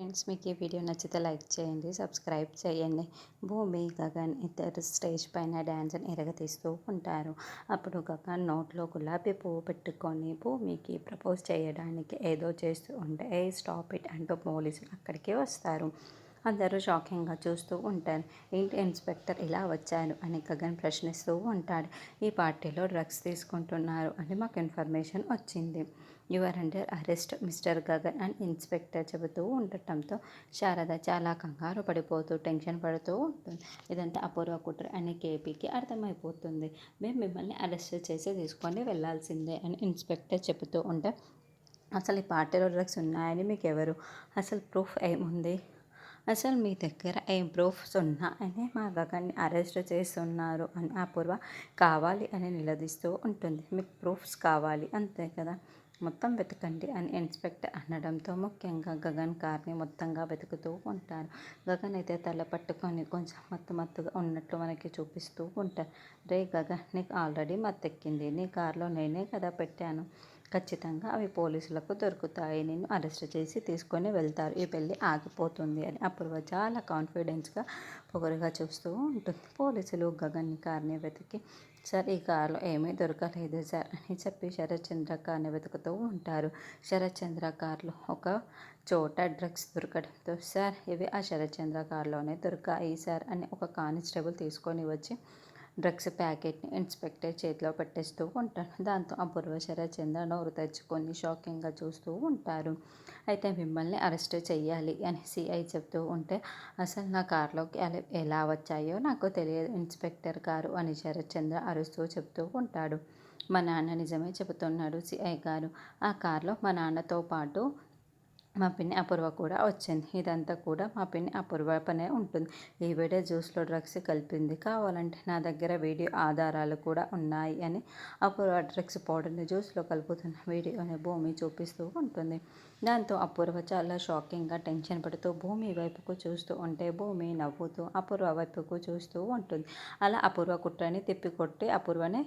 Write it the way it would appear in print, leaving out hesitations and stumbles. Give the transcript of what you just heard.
Friends, మీకు ఈ video నచ్చితే లైక్ చేయండి, సబ్స్క్రైబ్ చేయండి. భూమి గగన్ ఇద్దరు స్టేజ్ పైన డ్యాన్స్ని ఎరగతీస్తూ ఉంటారు. అప్పుడు గగన్ నోట్లో గులాబీ పువ్వు పెట్టుకొని భూమికి ప్రపోజ్ చేయడానికి ఏదో చేస్తూ ఉంటే స్టాప్ ఇట్ అంటూ పోలీసులు అక్కడికి వస్తారు. అందరూ షాకింగ్గా చూస్తూ ఉంటారు. ఏంటి ఇన్స్పెక్టర్ ఇలా వచ్చారు అని గగన్ ప్రశ్నిస్తూ ఉంటాడు. ఈ పార్టీలో డ్రగ్స్ తీసుకుంటున్నారు అని మాకు ఇన్ఫర్మేషన్ వచ్చింది. Your under arrest mister Gagan అని ఇన్స్పెక్టర్ చెబుతూ ఉండటంతో శారద చాలా కంగారు పడిపోతూ టెన్షన్ పడుతూ ఉంటుంది. ఇదంతా అపూర్వ కుట్ర అని కేపీకి అర్థమైపోతుంది. మేము మిమ్మల్ని అరెస్ట్ చేసి తీసుకొని వెళ్ళాల్సిందే అని ఇన్స్పెక్టర్ చెబుతూ ఉంటే, అసలు ఈ పార్టీలో డ్రగ్స్ ఉన్నాయని మీకు ఎవరు, అసలు ప్రూఫ్ ఏముంది, అసలు మీ దగ్గర ఏం ప్రూఫ్స్ ఉన్నాయని మా గగన్ని అరెస్ట్ చేస్తున్నారు అని అపూర్వ కావాలి అని నిలదీస్తూ ఉంటుంది. మీకు ప్రూఫ్స్ కావాలి అంతే కదా, మొత్తం వెతకండి అని ఇన్స్పెక్టర్ అనడంతో ముఖ్యంగా గగన్ కార్ని మొత్తంగా వెతుకుతూ ఉంటారు. గగన్ అయితే తల పట్టుకొని కొంచెం మత్తుగా ఉన్నట్లు మనకి చూపిస్తూ ఉంటారు. రే గగన్, నీకు ఆల్రెడీ మత్తెక్కింది, నీ కార్లో నేనే కదా పెట్టాను, ఖచ్చితంగా అవి పోలీసులకు దొరుకుతాయి, నిన్ను అరెస్ట్ చేసి తీసుకొని వెళ్తారు, ఈ పెళ్ళి ఆగిపోతుంది అని అపూర్వ చాలా కాన్ఫిడెన్స్గా పొగరుగా చూస్తూ ఉంటుంది. పోలీసులు గగన్ కార్ని వెతికి, సార్ ఈ కార్లో ఏమీ దొరకలేదు సార్ అని చెప్పి శరత్చంద్ర కార్ని వెతుకుతూ ఉంటారు. శరత్చంద్ర కార్లో ఒక చోట డ్రగ్స్ దొరకడంతో, సార్ ఇవి ఆ శరత్చంద్ర కార్లోనే దొరికాయి సార్ అని ఒక కానిస్టేబుల్ తీసుకొని వచ్చి డ్రగ్స్ ప్యాకెట్ని ఇన్స్పెక్టర్ చేతిలో పెట్టేస్తూ ఉంటారు. దాంతో అపూర్వ శరత్చంద్ర నోరు తెచ్చుకొని షాకింగ్గా చూస్తూ ఉంటారు. అయితే మిమ్మల్ని అరెస్ట్ చెయ్యాలి అని సిఐ చెప్తూ ఉంటే, అసలు నా కార్లోకి అలా ఎలా వచ్చాయో నాకు తెలియదు ఇన్స్పెక్టర్ గారు అని శరత్చంద్ర అరుస్తూ చెప్తూ ఉంటాడు. మా నాన్న నిజమే చెబుతున్నాడు సిఐ గారు, ఆ కార్లో మా నాన్నతో పాటు మా పిన్ని అపూర్వ కూడా వచ్చింది, ఇదంతా కూడా మా పిన్ని అపూర్వ పనే ఉంటుంది, ఈవిడే జ్యూస్లో డ్రగ్స్ కలిపింది, కావాలంటే నా దగ్గర వీడియో ఆధారాలు కూడా ఉన్నాయి అని అపూర్వ డ్రగ్స్ పౌడర్ని జ్యూస్లో కలుపుతున్న వీడియోని భూమి చూపిస్తూ ఉంటుంది. దాంతో అపూర్వ చాలా షాకింగ్గా టెన్షన్ పడుతూ భూమి వైపుకు చూస్తూ ఉంటే, భూమి నవ్వుతూ అపూర్వ వైపుకు చూస్తూ ఉంటుంది. అలా అపూర్వ కుట్రని తిప్పికొట్టి అపూర్వనే